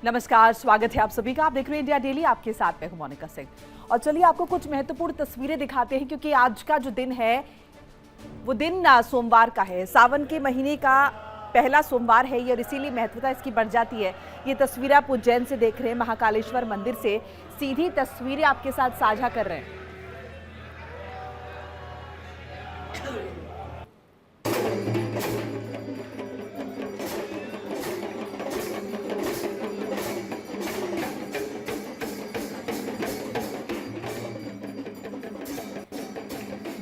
नमस्कार, स्वागत है आप सभी का। आप देख रहे हैं इंडिया डेली, आपके साथ मैं हूं मोनिका सिंह। और चलिए आपको कुछ महत्वपूर्ण तस्वीरें दिखाते हैं, क्योंकि आज का जो दिन है वो दिन सोमवार का है। सावन के महीने का पहला सोमवार है ये, और इसीलिए महत्वता इसकी बढ़ जाती है। ये तस्वीर आप उज्जैन से देख रहे हैं, महाकालेश्वर मंदिर से सीधी तस्वीरें आपके साथ साझा कर रहे हैं।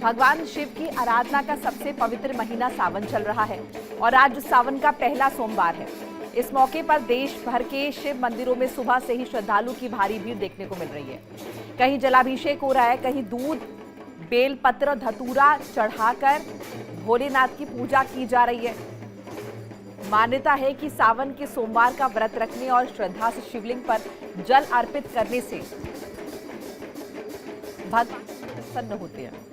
भगवान शिव की आराधना का सबसे पवित्र महीना सावन चल रहा है और आज सावन का पहला सोमवार है। इस मौके पर देश भर के शिव मंदिरों में सुबह से ही श्रद्धालु की भारी भीड़ देखने को मिल रही है। कहीं जलाभिषेक हो रहा है, कहीं दूध, बेलपत्र, धतूरा चढ़ाकर भोलेनाथ की पूजा की जा रही है। मान्यता है कि सावन के सोमवार का व्रत रखने और श्रद्धा से शिवलिंग पर जल अर्पित करने से भगवान प्रसन्न होते हैं।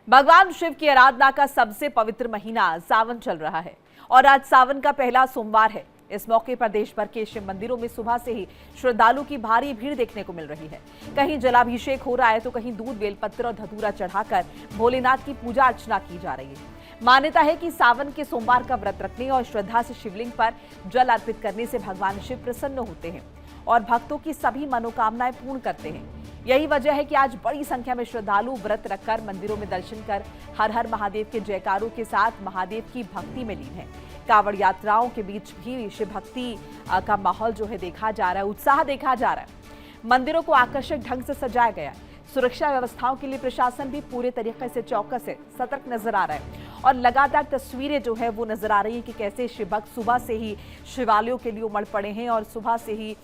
भगवान शिव की आराधना का सबसे पवित्र महीना सावन चल रहा है और आज सावन का पहला सोमवार है। इस मौके पर देश भर के शिव मंदिरों में सुबह से ही श्रद्धालु की भारी भीड़ देखने को मिल रही है। कहीं जलाभिषेक हो रहा है तो कहीं दूध, बेलपत्र और धतूरा चढ़ाकर भोलेनाथ की पूजा अर्चना की जा रही है। मान्यता है कि सावन के सोमवार का व्रत रखने और श्रद्धा से शिवलिंग पर जल अर्पित करने से भगवान शिव प्रसन्न होते हैं और भक्तों की सभी मनोकामनाएं पूर्ण करते हैं। यही वजह है कि आज बड़ी संख्या में श्रद्धालु व्रत रखकर मंदिरों में दर्शन कर हर हर महादेव के जयकारों के साथ महादेव की भक्ति में लीन है। कांवड़ यात्राओं के बीच भी शिव भक्ति का माहौल जो है देखा जा रहा है, उत्साह देखा जा रहा है। मंदिरों को आकर्षक ढंग से सजाया गया है। सुरक्षा व्यवस्थाओं के लिए प्रशासन भी पूरे तरीके से चौकस है, सतर्क नजर आ रहा है और लगातार तस्वीरें जो है वो नजर आ रही है कि कैसे शिव भक्त सुबह से ही शिवालयों के लिए उमड़ पड़े हैं और सुबह से ही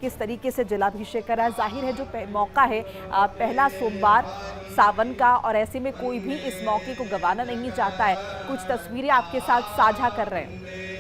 किस तरीके से जलाभिषेक कर रहा है। जाहिर है जो मौका है पहला सोमवार सावन का, और ऐसे में कोई भी इस मौके को गंवाना नहीं चाहता है। कुछ तस्वीरें आपके साथ साझा कर रहे हैं।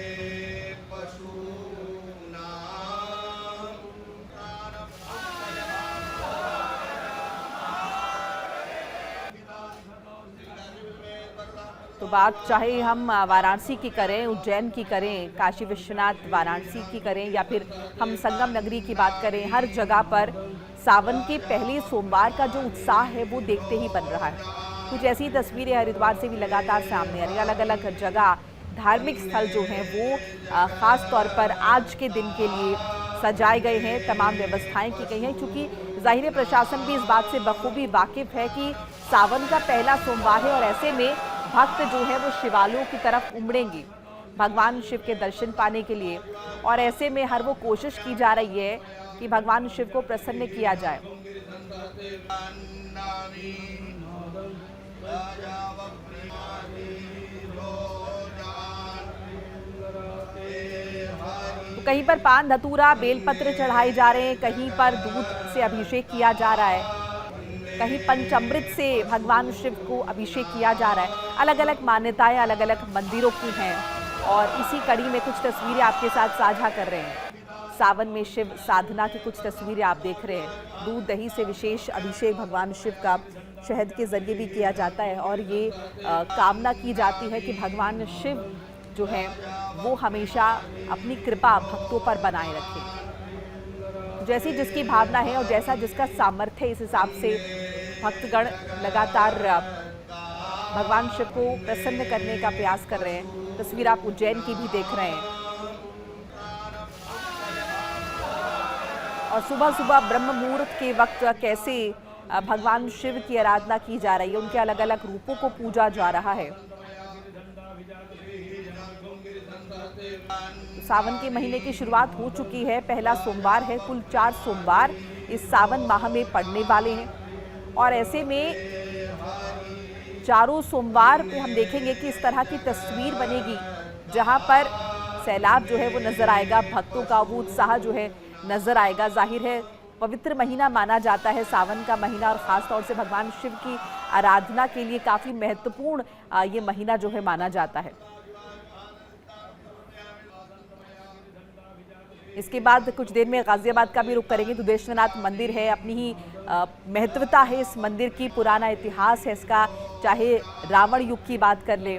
तो बात चाहे हम वाराणसी की करें, उज्जैन की करें, काशी विश्वनाथ वाराणसी की करें, या फिर हम संगम नगरी की बात करें, हर जगह पर सावन के पहले सोमवार का जो उत्साह है वो देखते ही बन रहा है। कुछ ऐसी तस्वीरें हरिद्वार से भी लगातार सामने आ रही है। अलग अलग जगह धार्मिक स्थल जो हैं वो खास तौर पर आज के दिन के लिए सजाए गए हैं, तमाम व्यवस्थाएं की गई हैं, क्योंकि जाहिर प्रशासन भी इस बात से बखूबी वाकिफ है कि सावन का पहला सोमवार है और ऐसे में भक्त जो है वो शिवालयों की तरफ उमड़ेंगे भगवान शिव के दर्शन पाने के लिए, और ऐसे में हर वो कोशिश की जा रही है कि भगवान शिव को प्रसन्न किया जाए। तो कहीं पर पान, धतूरा, बेलपत्र चढ़ाए जा रहे हैं, कहीं पर दूध से अभिषेक किया जा रहा है, कहीं पंचामृत से भगवान शिव को अभिषेक किया जा रहा है। अलग अलग मान्यताएं अलग अलग मंदिरों की हैं और इसी कड़ी में कुछ तस्वीरें आपके साथ साझा कर रहे हैं। सावन में शिव साधना की कुछ तस्वीरें आप देख रहे हैं। दूध दही से विशेष अभिषेक भगवान शिव का शहद के जरिए भी किया जाता है और ये कामना की जाती है कि भगवान शिव जो है वो हमेशा अपनी कृपा भक्तों पर बनाए रखें। जैसी जिसकी भावना है और जैसा जिसका सामर्थ्य है, इस हिसाब से भक्तगण लगातार भगवान शिव को प्रसन्न करने का प्रयास कर रहे हैं। तस्वीर आप उज्जैन की भी देख रहे हैं और सुबह सुबह ब्रह्म मुहूर्त के वक्त कैसे भगवान शिव की आराधना की जा रही है, उनके अलग अलग रूपों को पूजा जा रहा है। सावन के महीने की शुरुआत हो चुकी है, पहला सोमवार है। कुल 4 सोमवार इस सावन माह में पड़ने वाले हैं और ऐसे में चारों सोमवार पे हम देखेंगे कि इस तरह की तस्वीर बनेगी जहां पर सैलाब जो है वो नजर आएगा, भक्तों का वो उत्साह जो है नजर आएगा। जाहिर है पवित्र महीना माना जाता है सावन का महीना, और खास तौर से भगवान शिव की आराधना के लिए काफी महत्वपूर्ण ये महीना जो है माना जाता है। इसके बाद कुछ देर में गाजियाबाद का भी रुख करेंगे। दुधेश्वरनाथ मंदिर है, अपनी ही महत्वता है इस मंदिर की, पुराना इतिहास है इसका, चाहे रावण युग की बात कर ले।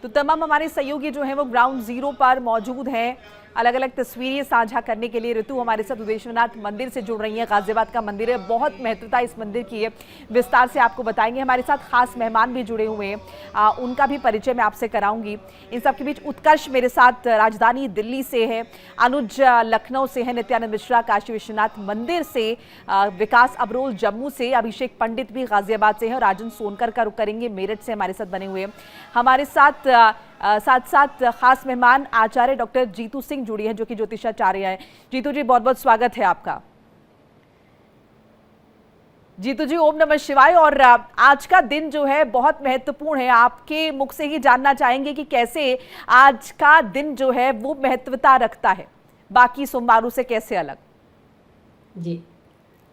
तो तमाम हमारे सहयोगी जो हैं वो ग्राउंड जीरो पर मौजूद हैं, अलग अलग तस्वीरें साझा करने के लिए। ऋतु हमारे साथ उदेश्वरनाथ मंदिर से जुड़ रही हैं। गाजियाबाद का मंदिर है, बहुत महत्वता इस मंदिर की है, विस्तार से आपको बताएंगे। हमारे साथ खास मेहमान भी जुड़े हुए हैं, उनका भी परिचय मैं आपसे कराऊंगी। इन सबके बीच उत्कर्ष मेरे साथ राजधानी दिल्ली से है, अनुज लखनऊ से है, नित्यानंद मिश्रा काशी विश्वनाथ मंदिर से, विकास अबरोल जम्मू से, अभिषेक पंडित भी गाजियाबाद से है और राजन सोनकर का रुख करेंगे, मेरठ से हमारे साथ बने हुए हैं। हमारे साथ साथ खास मेहमान आचार्य डॉक्टर जीतू सिंह जुड़ी हैं, जो कि ज्योतिषाचार्य हैं। जीतू जी, बहुत बहुत स्वागत है आपका। जीतू जी, ओम नमः शिवाय। और आज का दिन जो है बहुत महत्वपूर्ण है, आपके मुख से ही जानना चाहेंगे कि कैसे आज का दिन जो है वो महत्वता रखता है, बाकी सोमवारों से कैसे अलग। जी,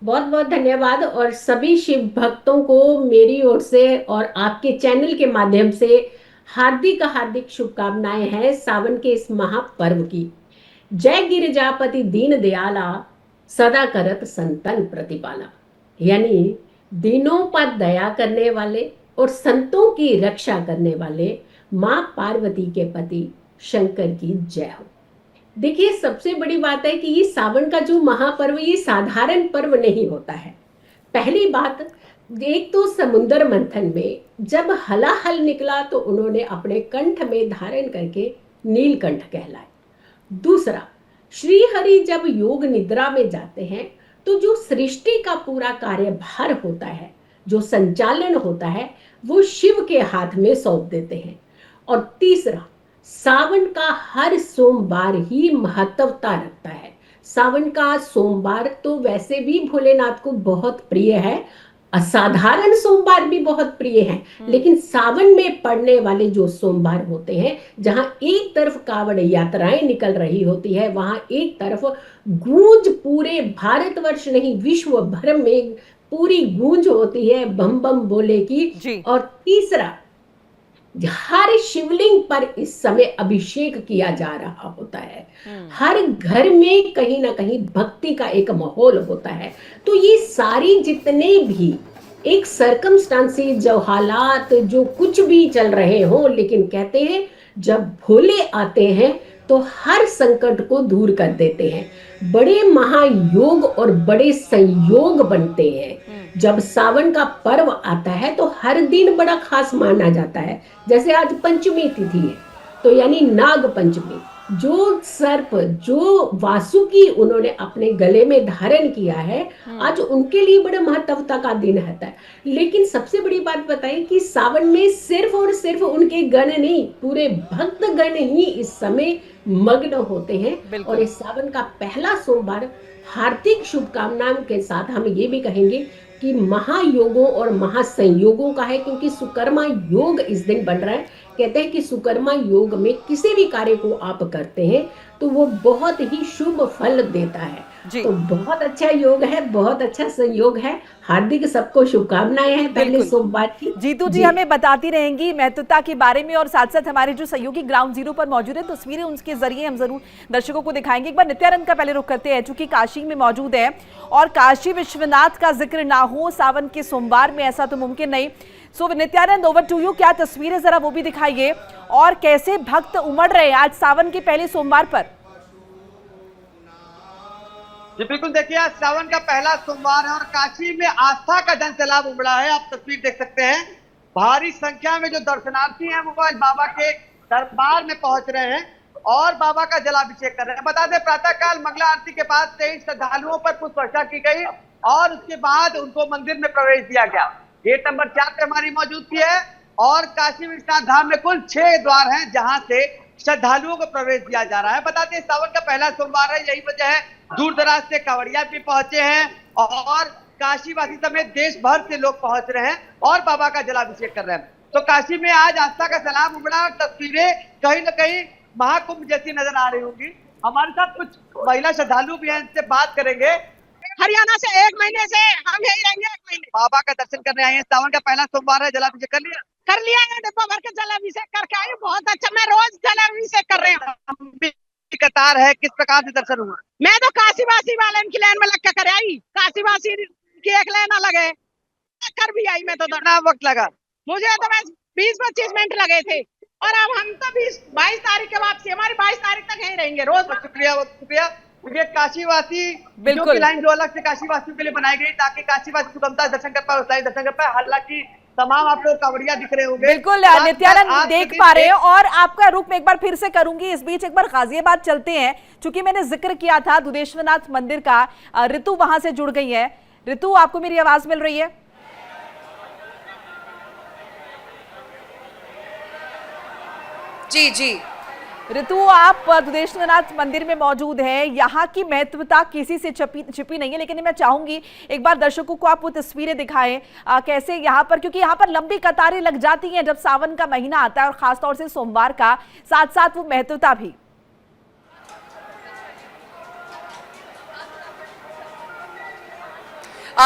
बहुत बहुत धन्यवाद। और सभी शिव भक्तों को मेरी ओर से और आपके चैनल के माध्यम से हार्दिक हार्दिक शुभकामनाएं हैं सावन के इस महापर्व की। जय गिरिजापति दीन दयाला, सदा करत संतन प्रतिपाला। यानी दीनों पर दया करने वाले और संतों की रक्षा करने वाले माँ पार्वती के पति शंकर की जय हो। देखिए, सबसे बड़ी बात है कि ये सावन का जो महापर्व, ये साधारण पर्व नहीं होता है। पहली बात, एक तो समुद्र मंथन में जब हलाहल निकला तो उन्होंने अपने कंठ में धारण करके नीलकंठ कहलाए। दूसरा, श्री हरि जब योग निद्रा में जाते हैं तो जो सृष्टि का पूरा कार्यभार होता है, जो संचालन होता है, वो शिव के हाथ में सौंप देते हैं। और तीसरा, सावन का हर सोमवार ही महत्वता रखता है। सावन का सोमवार तो वैसे भी भोलेनाथ को बहुत प्रिय है, असाधारण सोमवार भी बहुत प्रिय हैं, लेकिन सावन में पड़ने वाले जो सोमवार होते हैं, जहां एक तरफ कावड़ यात्राएं निकल रही होती है, वहां एक तरफ गूंज पूरे भारतवर्ष नहीं विश्व भर में पूरी गूंज होती है बम बम बोले की। और तीसरा, हर शिवलिंग पर इस समय अभिषेक किया जा रहा होता है। हर घर में कहीं ना कहीं भक्ति का एक माहौल होता है। तो ये सारी जितने भी एक सर्कमस्टांसेस, जो हालात, जो कुछ भी चल रहे हो, लेकिन कहते हैं जब भोले आते हैं तो हर संकट को दूर कर देते हैं। बड़े महायोग और बड़े संयोग बनते हैं। जब सावन का पर्व आता है तो हर दिन बड़ा खास माना जाता है। जैसे आज पंचमी तिथि है, तो यानी नाग पंचमी, जो सर्प, जो वासुकी उन्होंने अपने गले में धारण किया है, आज उनके लिए बड़ा महत्वता का दिन रहता है। लेकिन सबसे बड़ी बात बताएं कि सावन में सिर्फ और सिर्फ उनके गण नहीं, पूरे भक्त गण ही इस समय मग्न होते हैं। और इस सावन का पहला सोमवार हार्दिक शुभकामनाओं के साथ हम ये भी कहेंगे कि महायोगों और महासंयोगों का है, क्योंकि सुकर्मा योग इस दिन बन रहा है। कहते हैं कि सुकर्मा योग में किसी भी कार्य को आप करते हैं तो वो बहुत ही शुभ फल देता है। तो बहुत अच्छा योग है, बहुत अच्छा संयोग है। हार्दिक सबको शुभकामनाएं हैं पहले सोमवार की। जीतू जी हमें बताती रहेंगी महत्वता के बारे में, और साथ साथ हमारे जो सहयोगी ग्राउंड जीरो पर मौजूद है, तस्वीरें उनके जरिए हम जरूर दर्शकों को दिखाएंगे। एक बार नित्यानंद का पहले रुख करते हैं, चूंकि काशी में मौजूद है और काशी विश्वनाथ का जिक्र ना हो सावन के सोमवार में, ऐसा तो मुमकिन नहीं। सो नित्यानंद, ओवर टू यू। क्या तस्वीरें जरा वो भी दिखाइए, और कैसे भक्त उमड़ रहे हैं आज सावन के पहले सोमवार पर। जी बिल्कुल, देखिए आज सावन का पहला सोमवार है और काशी में आस्था का जन सैलाब उमड़ा है। आप तस्वीर देख सकते हैं, भारी संख्या में जो दर्शनार्थी हैं वो आज बाबा के दरबार में पहुंच रहे हैं और बाबा का जलाभिषेक कर रहे हैं। बता दें, प्रातःकाल मंगला आरती के बाद 23 श्रद्धालुओं पर पुष्प वर्षा की गई और उसके बाद उनको मंदिर में प्रवेश दिया गया। गेट नंबर 4 पे हमारी मौजूदगी है और काशी विश्वनाथ धाम में कुल 6 द्वार हैं जहां से श्रद्धालुओं को प्रवेश दिया जा रहा है। बताते हैं, सावन का पहला सोमवार है, यही वजह है दूर दराज से कांवड़िया भी पहुंचे हैं और काशीवासी समेत देश भर से लोग पहुंच रहे हैं और बाबा का जलाभिषेक कर रहे हैं। तो काशी में आज आस्था का सैलाब उमड़ा और तस्वीरें कहीं न कहीं महाकुंभ जैसी नजर आ रही होंगी। हमारे साथ कुछ महिला श्रद्धालु भी हैं, इनसे बात करेंगे। हरियाणा से 1 महीने से हम यही रहेंगे। 1 महीने बाबा का दर्शन करने आए हैं, सावन का पहला सोमवार है, जलाभिषेक कर लिया? कर लिया है, डिब्बा भर के जलाभिषेक करके आई। बहुत अच्छा, मैं रोज जलाभिषेक कर रही हूँ। कतार है, किस प्रकार से दर्शन हुआ? मैं तो काशीवासी वाले की लाइन में लग के कर आई, काशीवासी की एक लाइन अलग है, कर भी आई। मैं तो कितना वक्त लगा? मुझे तो बस 20-25 मिनट लगे थे। और अब हम तो 22 तारीख के वापसी, हमारी 22 तारीख तक यहीं रहेंगे रोज। शुक्रिया, बहुत शुक्रिया। क्योंकि काशीवासी बिल्कुल। जो लाइन जो अलग से काशीवासियों के लिए बनाई गई ताकि काशीवासी सुगमता दर्शन कर पाए, उस दर्शन कर पाए। हालांकि तमाम आपको कांवड़िया दिख रहे होंगे। बिल्कुल नित्यानंद देख पा रहे हैं। और आपका रुख मैं एक बार फिर से करूंगी, इस बीच एक बार गाजियाबाद चलते हैं, चूंकि मैंने जिक्र किया था दुधेश्वरनाथ मंदिर का। ऋतु वहां से जुड़ गई है। ऋतु, आपको मेरी आवाज मिल रही है? जी जी ऋतु, आप दुधेश्वरनाथ मंदिर में मौजूद हैं। यहाँ की महत्वता किसी से छिपी नहीं है, लेकिन मैं चाहूंगी एक बार दर्शकों को आप वो तस्वीरें दिखाएं कैसे यहाँ पर, क्योंकि यहाँ पर लंबी कतारें लग जाती हैं जब सावन का महीना आता है और खासतौर से सोमवार का, साथ साथ वो महत्वता भी।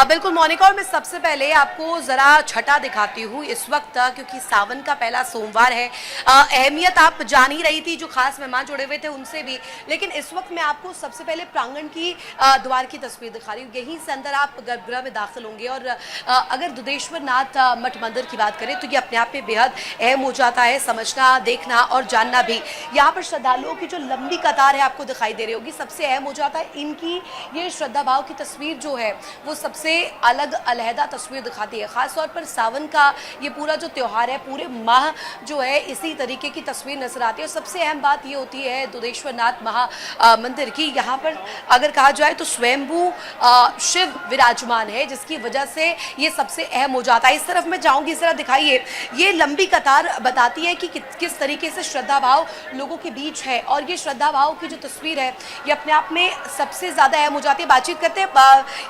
बिल्कुल मोनिका, और मैं सबसे पहले आपको ज़रा छटा दिखाती हूँ इस वक्त, क्योंकि सावन का पहला सोमवार है। अहमियत आप जान ही रही थी, जो खास मेहमान जुड़े हुए थे उनसे भी। लेकिन इस वक्त मैं आपको सबसे पहले प्रांगण की द्वार की तस्वीर दिखा रही हूँ। यहीं से अंदर आप गर्भगृह में दाखिल होंगे। और अगर दुधेश्वरनाथ मठ मंदिर की बात करें तो ये अपने आप में बेहद अहम हो जाता है, समझना, देखना और जानना भी। यहाँ पर श्रद्धालुओं की जो लंबी कतार है आपको दिखाई दे रही होगी, सबसे अहम हो जाता है इनकी ये श्रद्धा भाव की तस्वीर जो है वो सबसे अलग अलहदा तस्वीर दिखाती है। खास तौर पर सावन का ये पूरा जो त्योहार है, पूरे माह जो है इसी तरीके की तस्वीर नजर आती है। और सबसे अहम बात ये होती है दुधेश्वरनाथ मंदिर की, यहाँ पर अगर कहा जाए तो स्वयंभू शिव विराजमान है, जिसकी वजह से ये सबसे अहम हो जाता है। इस तरफ मैं जाऊंगी, इस तरफ दिखाइए। ये लंबी कतार बताती है कि किस तरीके से श्रद्धा भाव लोगों के बीच है। और ये श्रद्धा भाव की जो तस्वीर है ये अपने आप में सबसे ज्यादा अहम हो जाती है। बातचीत करते हैं,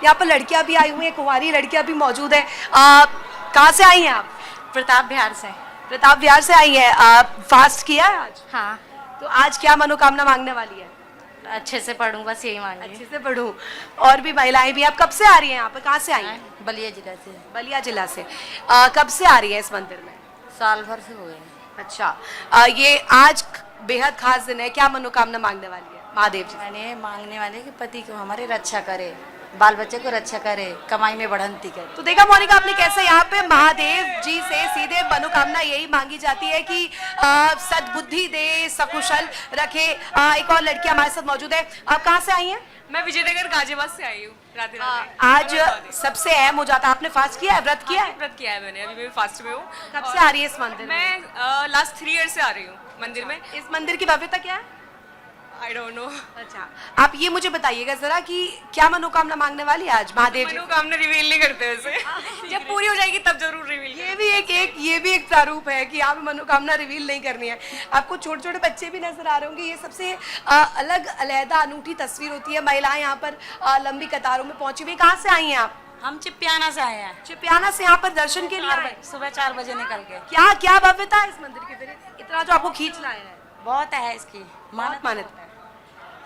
यहाँ पर लड़कियां भी आई हुई हैं, कुंवारी लड़कियां भी मौजूद है। कहाँ से आई हैं आप? प्रताप बिहार से। प्रताप बिहार से आई है। फास्ट किया है आज? हाँ, तो आज क्या मनोकामना मांगने वाली है? अच्छे से पढ़ूं, बस यही मांगी। अच्छे से पढ़ूं। और भी महिलाएं भी। आप कब से आ रही हैं यहाँ पर? कहाँ से आई हैं? बलिया जिला से। बलिया जिला से। कब से आ रही है इस मंदिर में? साल भर से हुए। अच्छा, ये आज बेहद खास दिन है, क्या मनोकामना मांगने वाली है महादेव जी? मैंने मांगने वाले कि पति को हमारे रक्षा करे, बाल बच्चे को रक्षा करे, कमाई में बढ़ंती करे। तो देखा मोनिका आपने कैसे यहाँ पे महादेव जी से सीधे मनोकामना यही मांगी जाती है कि सद्बुद्धि दे, सकुशल रखे। एक और लड़की हमारे साथ मौजूद है। आप कहाँ से आई हैं? मैं विजयनगर गाजियाबाद से आई हूँ। राधे राधे। आज सबसे अहम हो जाता है, आपने फास्ट किया है, व्रत किया है? व्रत किया है मैंने, अभी मैं फास्ट में हूँ। कब से आ रही है इस मंदिर में? मैं लास्ट 3 ईयर से आ रही हूँ मंदिर में। इस मंदिर की भव्यता क्या है? I don't know. अच्छा, आप ये मुझे बताइएगा जरा कि क्या मनोकामना मांगने वाली है आज महादेव जी? मनोकामना रिवील नहीं करते वैसे। जब पूरी हो जाएगी तब जरूर रिवील। ये भी एक प्रारूप है कि आप मनोकामना रिवील नहीं करनी है। आपको छोटे छोटे बच्चे भी नजर आ रहे होंगे। ये सबसे अलग अलहदा अनूठी तस्वीर होती है। महिलाएं यहाँ पर लंबी कतारों में पहुंची हुई। कहाँ से आई हैं आप? हम चिपियाना से आए हैं। चिपियाना से यहाँ पर दर्शन के लिए आए? सुबह 4 बजे निकल के। क्या क्या भव्यता है इस मंदिर की? फिर इतना जो आपको खींच लाया है, बहुत है इसकी मान्यता है।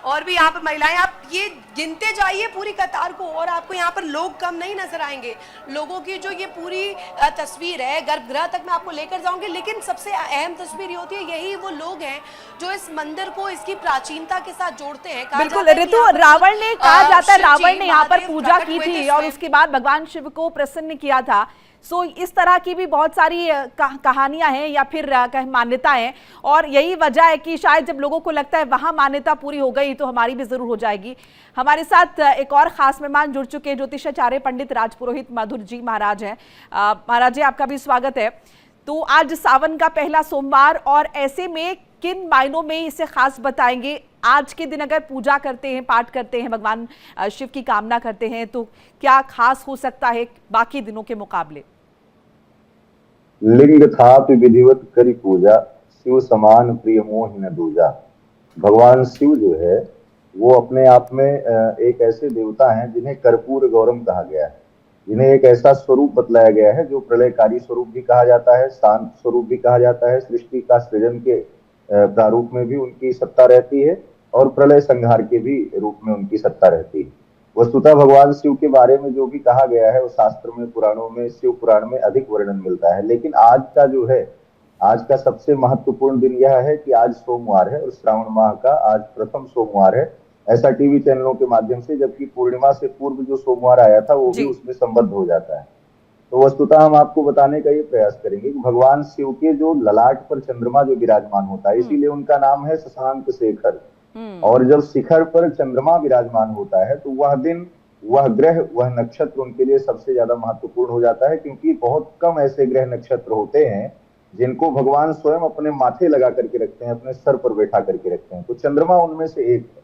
और भी यहाँ पर महिलाएं, आप ये गिनते जाइए पूरी कतार को और आपको यहाँ पर लोग कम नहीं नजर आएंगे। लोगों की जो ये पूरी तस्वीर है, गर्भगृह तक मैं आपको लेकर जाऊंगी, लेकिन सबसे अहम तस्वीर ये होती है, यही वो लोग हैं जो इस मंदिर को इसकी प्राचीनता के साथ जोड़ते हैं। बिल्कुल ऋतु, रावण ने कहा जाता है रावण ने यहाँ पर पूजा की थी और उसके बाद भगवान शिव को प्रसन्न किया था। सो इस तरह की भी बहुत सारी कहानियां हैं या फिर मान्यताएं हैं। और यही वजह है कि शायद जब लोगों को लगता है वहां मान्यता पूरी हो गई तो हमारी भी जरूर हो जाएगी। हमारे साथ एक और खास मेहमान जुड़ चुके हैं, ज्योतिषाचार्य पंडित राजपुरोहित माधुर जी महाराज हैं। महाराज जी, आपका भी स्वागत है। तो आज सावन का पहला सोमवार, और ऐसे में किन मायनों में इसे खास बताएंगे? आज के दिन अगर पूजा करते हैं, पाठ करते हैं, भगवान शिव की कामना करते हैं, तो क्या खास हो सकता है बाकी दिनों के मुकाबले? लिंग थापि विधिवत करी पूजा, शिव समान प्रिय मोह न दूजा। भगवान शिव जो है वो अपने आप में एक ऐसे देवता हैं जिन्हें कर्पूर गौरम कहा गया है, जिन्हें एक ऐसा स्वरूप बतलाया गया है जो प्रलयकारी स्वरूप भी कहा जाता है, शांत स्वरूप भी कहा जाता है। सृष्टि का सृजन के प्रारूप में भी उनकी सत्ता रहती है और प्रलय संहार के भी रूप में उनकी सत्ता रहती है। वस्तुतः भगवान शिव के बारे में जो भी कहा गया है वो शास्त्र में, पुराणों में, शिव पुराण में अधिक वर्णन मिलता है। लेकिन आज का जो है, आज का सबसे महत्वपूर्ण दिन यह है कि आज सोमवार है और श्रावण माह का आज प्रथम सोमवार है, ऐसा टीवी चैनलों के माध्यम से, जबकि पूर्णिमा से पूर्व जो सोमवार आया था वो भी उसमें संबद्ध हो जाता है। तो वस्तुतः हम आपको बताने का ये प्रयास करेंगे कि भगवान शिव के जो ललाट पर चंद्रमा जो विराजमान होता है, इसीलिए उनका नाम है शशांक शेखर। और जब शिखर पर चंद्रमा विराजमान होता है तो वह दिन, वह ग्रह, वह नक्षत्र उनके लिए सबसे ज्यादा महत्वपूर्ण हो जाता है, क्योंकि बहुत कम ऐसे ग्रह नक्षत्र होते हैं जिनको भगवान स्वयं अपने माथे लगा करके रखते हैं, अपने सर पर बैठा करके रखते हैं। तो चंद्रमा उनमें से एक है।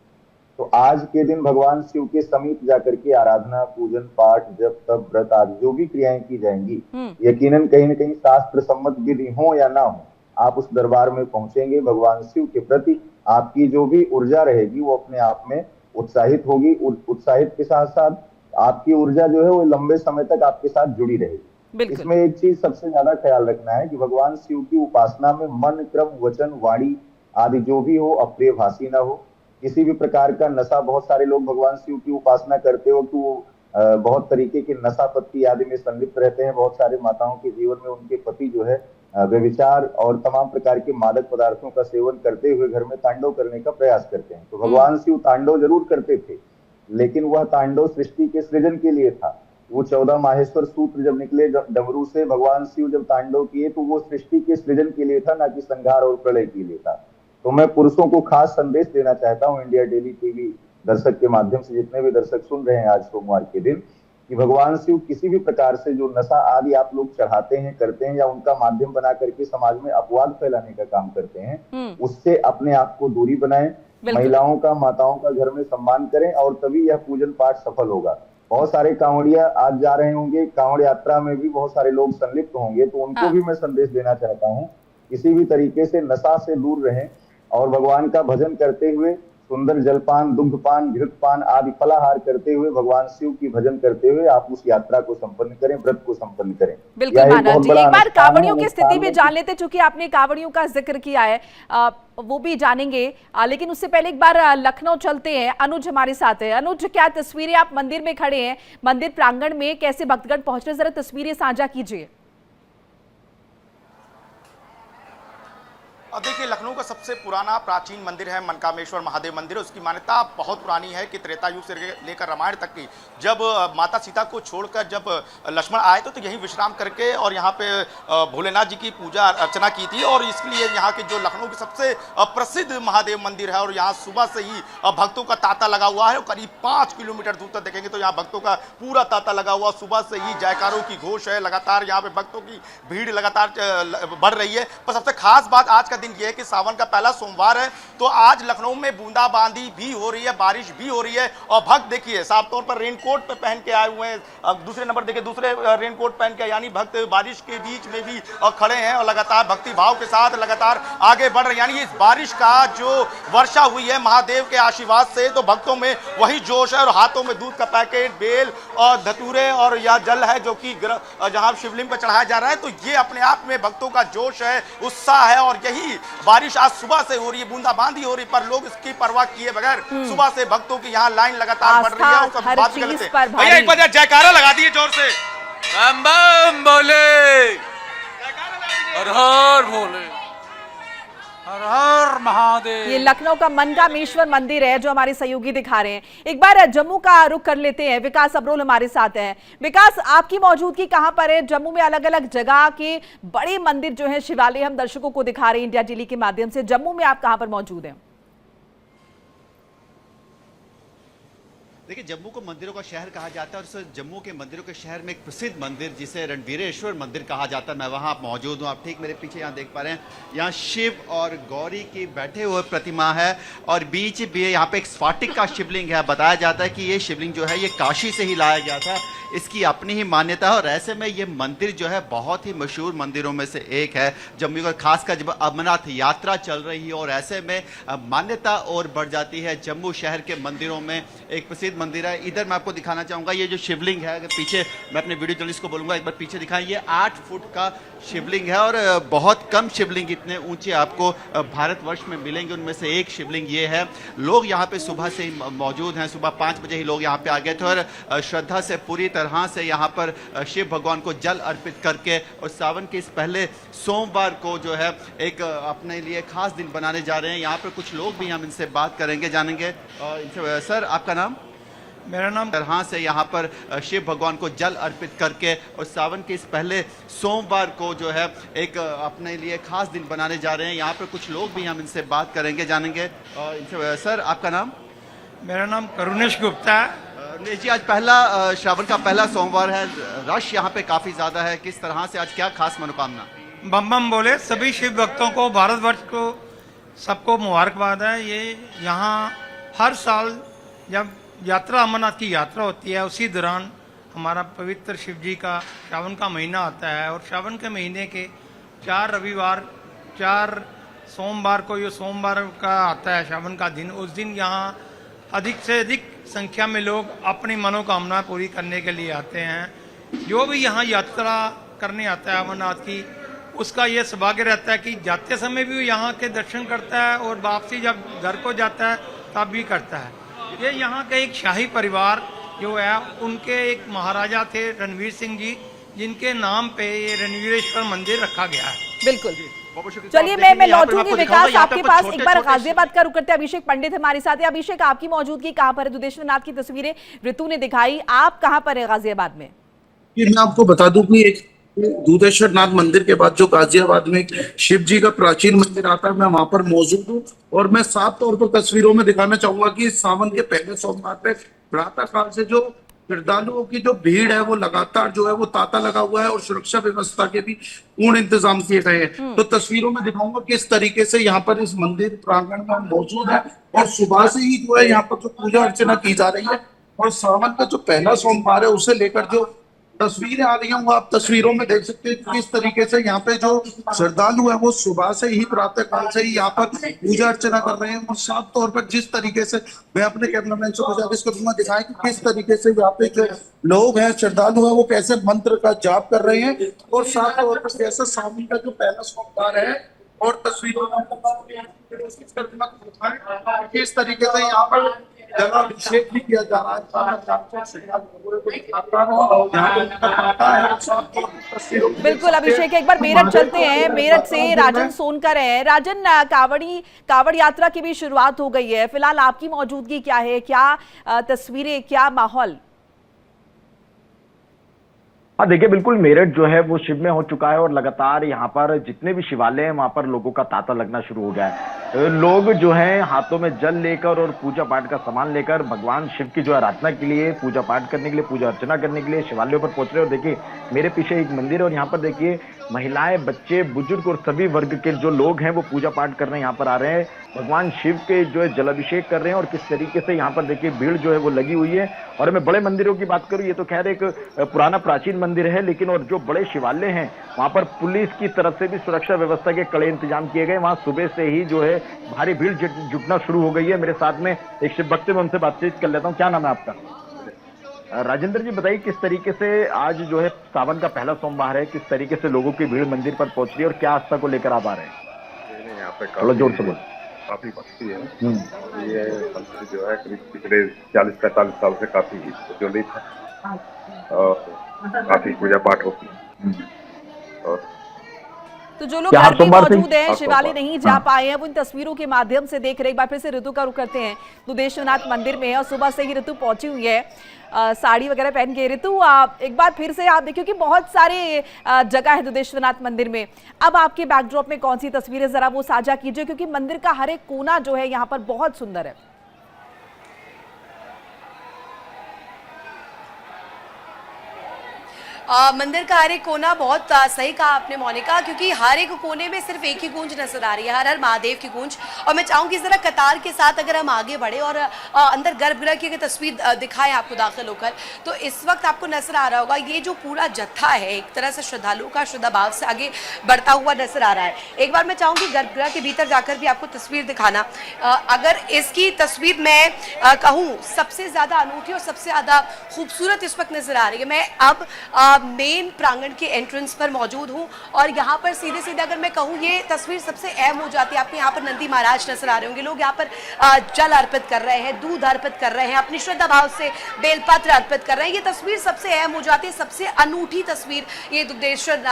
तो आज के दिन भगवान शिव के समीप जाकर के आराधना, पूजन, पाठ, जप, तप, व्रत आदि जो भी क्रियाएं की जाएंगी, यकीनन कहीं न कहीं शास्त्र सम्मत विधि हो या ना हो, आप उस दरबार में पहुंचेंगे, भगवान शिव के प्रति आपकी जो भी ऊर्जा रहेगी वो अपने आप में उत्साहित होगी। उत्साहित के साथ साथ आपकी ऊर्जा जो है वो लंबे समय तक आपके साथ जुड़ी रहेगी। इसमें एक चीज सबसे ज्यादा ख्याल रखना है कि भगवान शिव की उपासना में मन, क्रम, वचन, वाणी आदि जो भी हो अप्रिय भाषी ना हो, किसी भी प्रकार का नशा। बहुत सारे लोग भगवान शिव की उपासना करते हो तो बहुत तरीके के नशा पत्ती आदि में संलिप्त रहते हैं। बहुत सारे माताओं के जीवन में उनके पति जो है व्यभिचार और तमाम प्रकार के मादक पदार्थों का सेवन करते हुए घर में तांडव करने का प्रयास करते हैं। तो भगवान शिव तांडव जरूर करते थे, लेकिन वह तांडव सृष्टि के सृजन के लिए था। वो 14 माहेश्वर सूत्र जब निकले डमरू से, भगवान शिव जब तांडव किए तो वो सृष्टि के सृजन के लिए था, ना कि संहार और प्रलय के लिए था। तो मैं पुरुषों को खास संदेश देना चाहता हूं, इंडिया डेली टीवी दर्शक के माध्यम से जितने भी दर्शक सुन रहे हैं आज सोमवार के दिन, कि भगवान शिव किसी भी प्रकार से जो नशा आदि आप लोग चढ़ाते हैं, करते हैं, या उनका माध्यम बना करके समाज में अपवाद फैलाने का काम करते हैं, उससे अपने आप को दूरी बनाएं। महिलाओं का, माताओं का घर में सम्मान करें और तभी यह पूजन पाठ सफल होगा। बहुत सारे कांवड़िया आज जा रहे होंगे, कांवड़ यात्रा में भी बहुत सारे लोग संलिप्त होंगे, तो उनको भी मैं संदेश देना चाहता हूँ, किसी भी तरीके से नशा से दूर रहें और भगवान का भजन करते हुए, सुंदर जलपान, दुग्धपान, घृतपान आदि फलाहार करते हुए, भगवान शिव की भजन करते हुए आप उस यात्रा को संपन्न करें, व्रत को संपन्न करें। बिल्कुल मानव जी, एक बार कांवड़ियों की स्थिति भी जान लेते, चूंकि आपने कांवड़ियों का जिक्र किया है, वो भी जानेंगे, लेकिन उससे पहले एक बार लखनऊ चलते हैं। अनुज हमारे साथ है। अनुज, क्या तस्वीरें, आप मंदिर में खड़े हैं, मंदिर प्रांगण में कैसे भक्तगण पहुंच रहे, जरा तस्वीरें साझा कीजिए। अब देखिए, लखनऊ का सबसे पुराना प्राचीन मंदिर है मनकामेश्वर महादेव मंदिर। उसकी मान्यता बहुत पुरानी है कि त्रेता युग से लेकर रामायण तक की, जब माता सीता को छोड़कर जब लक्ष्मण आए तो यहीं विश्राम करके और यहाँ पे भोलेनाथ जी की पूजा अर्चना की थी। और इसलिए यहाँ के जो लखनऊ की सबसे प्रसिद्ध महादेव मंदिर है, और यहाँ सुबह से ही भक्तों का तांता लगा हुआ है। करीब 5 किलोमीटर दूर तक देखेंगे तो यहाँ भक्तों का पूरा तांता लगा हुआ, सुबह से ही जयकारों की घोष है, लगातार यहाँ पे भक्तों की भीड़ लगातार बढ़ रही है। पर सबसे खास बात आज का दिन यह है कि सावन का पहला सोमवार है, तो आज लखनऊ में बूंदाबांदी भी हो रही है, बारिश भी हो रही है। और भक्त देखिए साफ तौर पर रेनकोट पे पहन के आए हुए हैं। दूसरे नंबर देखिए, दूसरे रेनकोट पहन के, यानी भक्त बारिश के बीच में भी खड़े हैं और लगातार भक्ति भाव के साथ लगातार आगे बढ़ रहे हैं। यानी इस बारिश का जो वर्षा हुई है महादेव के आशीर्वाद से, तो भक्तों में वही जोश है। और हाथों में दूध का पैकेट, बेल और धतूरे और यह जल है जो कि जहां शिवलिंग पर चढ़ाया जा रहा है, तो ये अपने आप में भक्तों का जोश है, उत्साह है। और यही बारिश आज सुबह से हो रही है, बूंदाबांदी हो रही, पर लोग इसकी परवाह किए बगैर सुबह से भक्तों की यहाँ लाइन लगातार बढ़ रही है। और सब बात करते हैं, भैया एक बार जयकारा लगा दिए जोर से, बम बम बोले, हर हर भोले, हर हर महादेव। ये लखनऊ का मनकामेश्वर मंदिर है जो हमारे सहयोगी दिखा रहे हैं। एक बार जम्मू का रुख कर लेते हैं, विकास अब्रोल हमारे साथ हैं। विकास, आपकी मौजूदगी कहां पर है? जम्मू में अलग अलग जगह के बड़े मंदिर जो है, शिवालय हम दर्शकों को दिखा रहे हैं इंडिया टीवी के माध्यम से। जम्मू में आप कहां पर मौजूद हैं? देखिए, जम्मू को मंदिरों का शहर कहा जाता है, और जम्मू के मंदिरों के शहर में एक प्रसिद्ध मंदिर जिसे रणबीरेश्वर मंदिर कहा जाता है, मैं वहाँ मौजूद हूँ। आप ठीक मेरे पीछे यहाँ देख पा रहे हैं, यहाँ शिव और गौरी की बैठे हुए प्रतिमा है, और बीच भी यहाँ पे एक स्फाटिक का शिवलिंग है। बताया जाता है कि ये शिवलिंग जो है ये काशी से ही लाया गया था, इसकी अपनी ही मान्यता है। और ऐसे में ये मंदिर जो है बहुत ही मशहूर मंदिरों में से एक है जम्मू का, खासकर जब अमरनाथ यात्रा चल रही है, और ऐसे में मान्यता और बढ़ जाती है। जम्मू शहर के मंदिरों में एक प्रसिद्ध मंदिर है। इधर मैं आपको दिखाना चाहूँगा, ये जो शिवलिंग है, अगर पीछे मैं अपने वीडियो जर्नलिस्ट को बोलूँगा एक बार पीछे दिखाएं, ये 8 फुट का शिवलिंग है। और बहुत कम शिवलिंग इतने ऊंचे आपको भारतवर्ष में मिलेंगे, उनमें से एक शिवलिंग ये है। लोग यहाँ पे सुबह से ही मौजूद हैं, सुबह 5 बजे ही लोग यहाँ पे आ गए थे, और श्रद्धा से पूरी तरह से यहाँ पर शिव भगवान को जल अर्पित करके, और सावन के इस पहले सोमवार को जो है एक अपने लिए खास दिन बनाने जा रहे हैं। यहाँ पर कुछ लोग भी हम इनसे बात करेंगे, जानेंगे। सर, आपका नाम? मेरा नाम तरह से यहाँ पर शिव भगवान को जल अर्पित करके और सावन के इस पहले सोमवार को जो है एक अपने लिए खास दिन बनाने जा रहे हैं। यहाँ पर कुछ लोग भी हम इनसे बात करेंगे, जानेंगे। सर, आपका नाम? मेरा नाम करुणेश गुप्ता है। जी, आज पहला श्रावण का पहला सोमवार है, रश यहाँ पे काफी ज्यादा है, किस तरह से आज क्या खास मनोकामना? बम बम बोले सभी शिव भक्तों को, भारतवर्ष को सबको मुबारकबाद है। ये यहाँ हर साल जब यात्रा अमरनाथ की यात्रा होती है उसी दौरान हमारा पवित्र शिव जी का श्रावण का महीना आता है और श्रावण के महीने के 4 रविवार 4 सोमवार को ये सोमवार का आता है श्रावण का दिन। उस दिन यहाँ अधिक से अधिक संख्या में लोग अपनी मनोकामना पूरी करने के लिए आते हैं। जो भी यहाँ यात्रा करने आता है अमरनाथ की, उसका ये सौभाग्य रहता है कि जाते समय भी यहाँ के दर्शन करता है और वापसी जब घर को जाता है तब भी करता है। ये यहाँ के एक शाही परिवार जो है, उनके एक महाराजा थे रणवीर सिंह जी, जिनके नाम पे ये रणवीरेश्वर मंदिर रखा गया है। बिल्कुल। चलिए मैं लौटूंगी विकास आपके पास। एक बार गाजियाबाद का रुख करते हैं। अभिषेक पंडित हमारे साथ है। अभिषेक, आपकी मौजूदगी कहाँ पर है? दुदेश्वरनाथ की तस्वीरें ऋतु ने दिखाई, आप कहाँ पर है गाजियाबाद में? मैं आपको बता दूं कि एक दुदेश्वरनाथ मंदिर के बाद जो गाजियाबाद में शिव जी का प्राचीन मंदिर आता है, मैं वहां पर मौजूद हूँ और मैं साफ तौर पर तस्वीरों में दिखाना चाहूंगा कि सावन के पहले सोमवार पे प्रातः काल से जो श्रद्धालुओं की जो भीड़ है वो लगातार जो है वो तांता लगा हुआ है और सुरक्षा व्यवस्था के भी पूर्ण इंतजाम किए गए हैं। तो तस्वीरों में दिखाऊंगा किस तरीके से यहाँ पर इस मंदिर प्रांगण में मौजूद है और सुबह से ही जो है यहाँ पर जो पूजा अर्चना की जा रही है और सावन का जो पहला सोमवार है उसे लेकर जो तस्वीरें आ रही हैं वो आप तस्वीरों में देख सकते हैं किस तरीके से यहाँ पे जो श्रद्धालु है वो सुबह से ही प्रातः काल से ही यहाँ पर पूजा अर्चना कर रहे हैं। और साफ तौर पर जिस तरीके से मैं अपने कैमरामैन से गुजारिश करूंगा दिखाएं कि किस तरीके से यहाँ पे जो लोग हैं श्रद्धालु है वो कैसे मंत्र का जाप कर रहे हैं और साफ तौर पर कैसे सावन का जो पहला सोमवार है और तस्वीरों में किस तरीके से यहाँ पर जलाभिषेक भी किया जा रहा है। बिल्कुल अभिषेक, एक बार मेरठ चलते हैं। मेरठ से राजन सोनकर है। राजन, कावड़ यात्रा की भी शुरुआत हो गई है, फिलहाल आपकी मौजूदगी क्या है? क्या तस्वीरें, क्या माहौल? हाँ देखिए, बिल्कुल मेरठ जो है वो शिव में हो चुका है और लगातार यहाँ पर जितने भी शिवालय हैं वहां पर लोगों का तांता लगना शुरू हो गया है। लोग जो हैं हाथों में जल लेकर और पूजा पाठ का सामान लेकर भगवान शिव की जो आराधना के लिए, पूजा पाठ करने के लिए, पूजा अर्चना करने के लिए शिवालयों पर पहुंच रहे हैं। और देखिए मेरे पीछे एक मंदिर है और यहाँ पर देखिए महिलाएं, बच्चे, बुजुर्ग और सभी वर्ग के जो लोग हैं वो पूजा पाठ करने यहाँ पर आ रहे हैं, भगवान शिव के जो है जलाभिषेक कर रहे हैं। और किस तरीके से यहाँ पर देखिए भीड़ जो है वो लगी हुई है। और मैं बड़े मंदिरों की बात करूं, ये तो खैर एक पुराना प्राचीन मंदिर है, लेकिन और जो बड़े शिवालय हैं वहां पर पुलिस की तरफ से भी सुरक्षा व्यवस्था के कड़े इंतजाम किए गए। वहां सुबह से ही जो है भारी भीड़ जुटना शुरू हो गई है। मेरे साथ में एक शिव भक्त, मैं उनसे बातचीत कर लेता हूँ। क्या नाम है आपका? राजेंद्र जी, बताइए किस तरीके से आज जो है सावन का पहला सोमवार है, किस तरीके से लोगों की भीड़ मंदिर पर पहुंच रही है और क्या आस्था को लेकर आप आ रहे हैं? यहाँ पे थोड़ा जोर से बोल। काफी भक्ति है। ये मंदिर जो है करीब पिछले 40-45 साल से काफी प्रचलित है और काफी पूजा पाठ होती है। और तो जो लोग घर में मौजूद हैं, शिवालय नहीं जा पाए हैं, वो इन तस्वीरों के माध्यम से देख रहे। एक बार फिर से ऋतु का रुख करते हैं दुदेश्वरनाथ मंदिर में और सुबह से ही ऋतु पहुंची हुई है साड़ी वगैरह पहन के। ऋतु, एक बार फिर से आप देखिए कि बहुत सारे जगह है दुदेश्वरनाथ मंदिर में। अब आपके बैकड्रॉप में कौन सी तस्वीरें, जरा वो साझा कीजिए, क्योंकि मंदिर का हर एक कोना जो है यहाँ पर बहुत सुंदर है। मंदिर का हर एक कोना, बहुत सही कहा आपने मोनिका, क्योंकि हर एक कोने में सिर्फ एक ही गूंज नजर आ रही है, हर हर महादेव की गूंज। और मैं चाहूंगी जरा कतार के साथ अगर हम आगे बढ़े और अंदर गर्भगृह की तस्वीर दिखाएं आपको दाखिल होकर, तो इस वक्त आपको नजर आ रहा होगा ये जो पूरा जत्था है एक तरह से श्रद्धालुओं का श्रद्धा भाव से आगे बढ़ता हुआ नजर आ रहा है। एक बार मैं चाहूंगी गर्भगृह के भीतर जाकर भी आपको तस्वीर दिखाना। अगर इसकी तस्वीर मैं कहूँ सबसे ज्यादा अनूठी और सबसे ज्यादा खूबसूरत इस वक्त नजर आ रही है। मैं अब मेन प्रांगण के एंट्रेंस पर मौजूद हूँ और यहाँ पर सीधे सीधे अगर मैं कहूँ ये तस्वीर सबसे अहम हो जाती है। आपको यहाँ पर नंदी महाराज नजर आ रहे होंगे, लोग यहाँ पर जल अर्पित कर रहे हैं, दूध अर्पित कर रहे हैं, अपनी श्रद्धा भाव से बेलपत्र अर्पित कर रहे हैं। ये तस्वीर सबसे अहम हो जाती है, सबसे अनूठी तस्वीर ये दुग्धेश्वर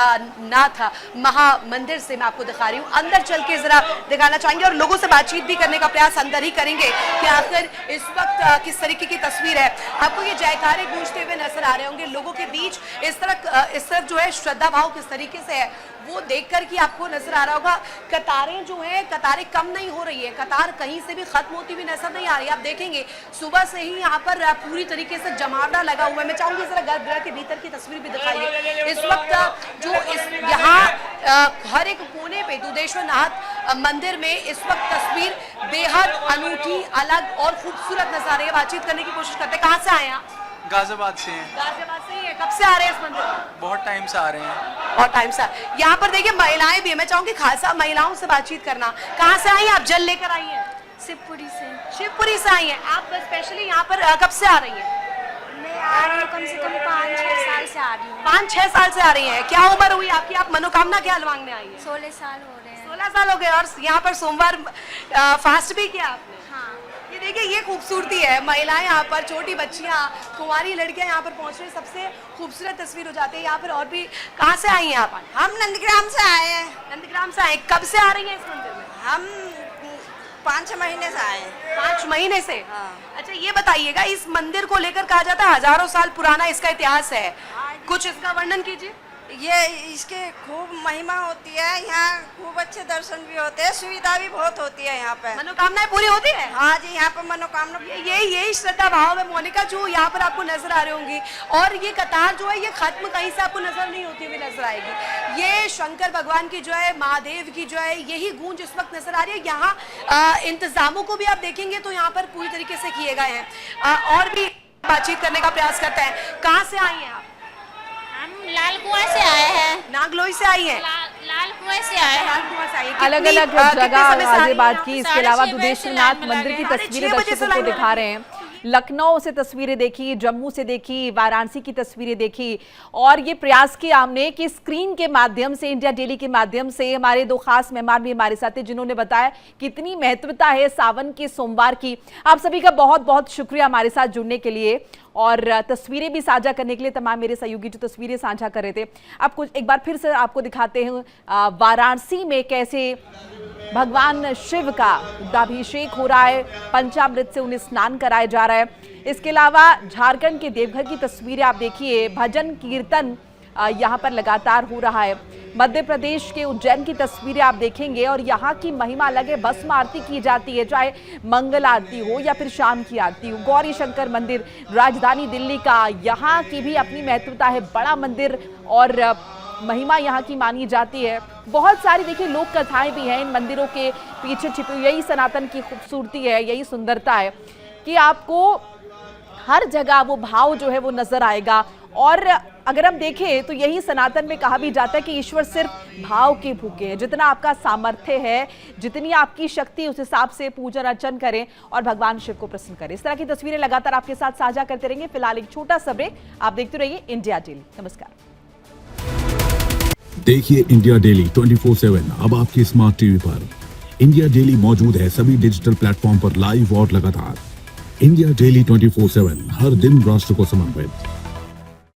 नाथ महामंदिर से मैं आपको दिखा रही हूँ। अंदर चल के जरा दिखाना चाहेंगे और लोगों से बातचीत भी करने का प्रयास अंदर ही करेंगे कि आखिर इस वक्त किस तरीके की तस्वीर है। आपको ये जयकारे गूंजते हुए नजर आ रहे होंगे लोगों के बीच। इस तरह जो है श्रद्धा भाव किस तरीके से है वो देखकर कि आपको नजर आ रहा होगा। कतारें जो है कतारें कम नहीं हो रही है, कतार कहीं से भी खत्म होती हुई नजर नहीं आ रही। आप देखेंगे सुबह से ही यहाँ पर पूरी तरीके से जमावड़ा लगा हुआ है। मैं चाहूंगी जरा गर्भगृह के भीतर की तस्वीर भी दिखाइए। इस वक्त जो यहाँ हर एक कोने पे दुग्धेश्वर नाथ मंदिर में इस वक्त तस्वीर बेहद अनूठी, अलग और खूबसूरत नजर आ रही है। बातचीत करने की कोशिश करते हैं। कहाँ से आए आप? गाजियाबाद से हैं। गाजियाबाद से ही है। कब से आ रहे हैं इस मंदिर में? बहुत टाइम से आ रहे हैं। बहुत टाइम से। यहाँ पर देखिए महिलाएं भी है, मैं चाहूंगी खासा महिलाओं से बातचीत करना। कहाँ से आई हैं आप? जल लेकर आई हैं? शिवपुरी से। शिवपुरी से आई हैं आप? स्पेशली यहाँ पर कब से आ रही हैं? मैं आ रही हूँ कम से कम 5-6 साल से आ रही हूँ। 5-6 साल से आ रही हैं। क्या उम्र हुई आपकी? आप मनोकामना क्या मांगने आई है? 16 साल हो रहे हैं। 16 साल हो गए और यहाँ पर सोमवार फास्ट भी किया आपने? हाँ। ये देखिए ये खूबसूरती है, महिलाएं यहाँ पर, छोटी बच्चियाँ, कुंवारी लड़कियाँ यहाँ पर पहुँच रही, सबसे खूबसूरत तस्वीर हो जाती है। यहाँ पर और भी कहाँ से आई हैं आप? हम नंदग्राम से आए हैं। नंदग्राम से आए। कब से आ रही हैं इस मंदिर में? हम 5-6 महीने से आए हैं। 5 महीने से? हाँ। अच्छा ये बताइएगा, इस मंदिर को लेकर कहा जाता है हजारों साल पुराना इसका इतिहास है, कुछ इसका वर्णन कीजिए। ये इसके खूब महिमा होती है, यहाँ खूब अच्छे दर्शन भी होते हैं, सुविधा भी बहुत होती है यहाँ पे। मनोकामनाएं पूरी होती है? हाँ जी, यहाँ पे मनोकामना यही श्रद्धा भाव है मोनिका जो यहाँ पर आपको नजर आ रहे होंगी। और ये कतार जो है ये खत्म कहीं से आपको नजर नहीं होती हुई नजर आएगी। ये शंकर भगवान की जो है, महादेव की जो है, यही गूंज इस वक्त नजर आ रही है। यहाँ इंतजामों को भी आप देखेंगे तो यहाँ पर पूरी तरीके से किए गए हैं। और भी बातचीत करने का प्रयास करते हैं। कहाँ से आई हैं आप? हम लाल कुआं से आए हैं। नागलोई से आई हैं? लाल कुआं से आए हैं। अलग अलग जगह गाजियाबाद की, इसके अलावा दुग्धेश्वर नाथ मंदिर की तस्वीरें दर्शकों को दिखा रहे हैं। लखनऊ से तस्वीरें देखी, जम्मू से देखी, वाराणसी की तस्वीरें देखी और ये प्रयास किया हमने कि स्क्रीन के माध्यम से, इंडिया डेली के माध्यम से हमारे 2 खास मेहमान भी हमारे साथ हैं जिन्होंने बताया कितनी महत्वता है सावन के सोमवार की। आप सभी का बहुत बहुत शुक्रिया हमारे साथ जुड़ने के लिए और तस्वीरें भी साझा करने के लिए। तमाम मेरे सहयोगी जो तस्वीरें साझा कर रहे थे, आपको एक बार फिर से आपको दिखाते हैं वाराणसी में कैसे भगवान शिव का रुद्राभिषेक हो रहा है, पंचामृत से उन्हें स्नान कराया जा रहा है। इसके अलावा झारखंड के देवघर की तस्वीरें आप देखिए, भजन कीर्तन यहाँ पर लगातार हो रहा है। मध्य प्रदेश के उज्जैन की तस्वीरें आप देखेंगे और यहाँ की महिमा अलग है। भस्म आरती की जाती है, चाहे मंगल आरती हो या फिर शाम की आरती हो। गौरी शंकर मंदिर राजधानी दिल्ली का, यहाँ की भी अपनी महत्वता है, बड़ा मंदिर और महिमा यहाँ की मानी जाती है। बहुत सारी देखिए लोक कथाएं भी हैं इन मंदिरों के पीछे छिपी हुई। यही सनातन की खूबसूरती है, यही सुंदरता है कि आपको हर जगह वो भाव जो है वो नजर आएगा। और अगर हम देखें तो यही सनातन में कहा भी जाता है कि ईश्वर सिर्फ भाव के भूखे हैं। जितना आपका सामर्थ्य है, जितनी आपकी शक्ति, उस हिसाब से पूजन अर्चन करें और भगवान शिव को प्रसन्न करें। इस तरह की तस्वीरें लगातार आपके साथ साझा करते रहेंगे। फिलहाल एक छोटा सा ब्रेक, आप देखते रहिए इंडिया डेली। नमस्कार। देखिए इंडिया डेली 24/7 अब आपके स्मार्ट टीवी पर। इंडिया डेली मौजूद है सभी डिजिटल प्लेटफॉर्म पर लाइव और लगातार। इंडिया डेली 24/7 हर दिन राष्ट्र को समर्पित।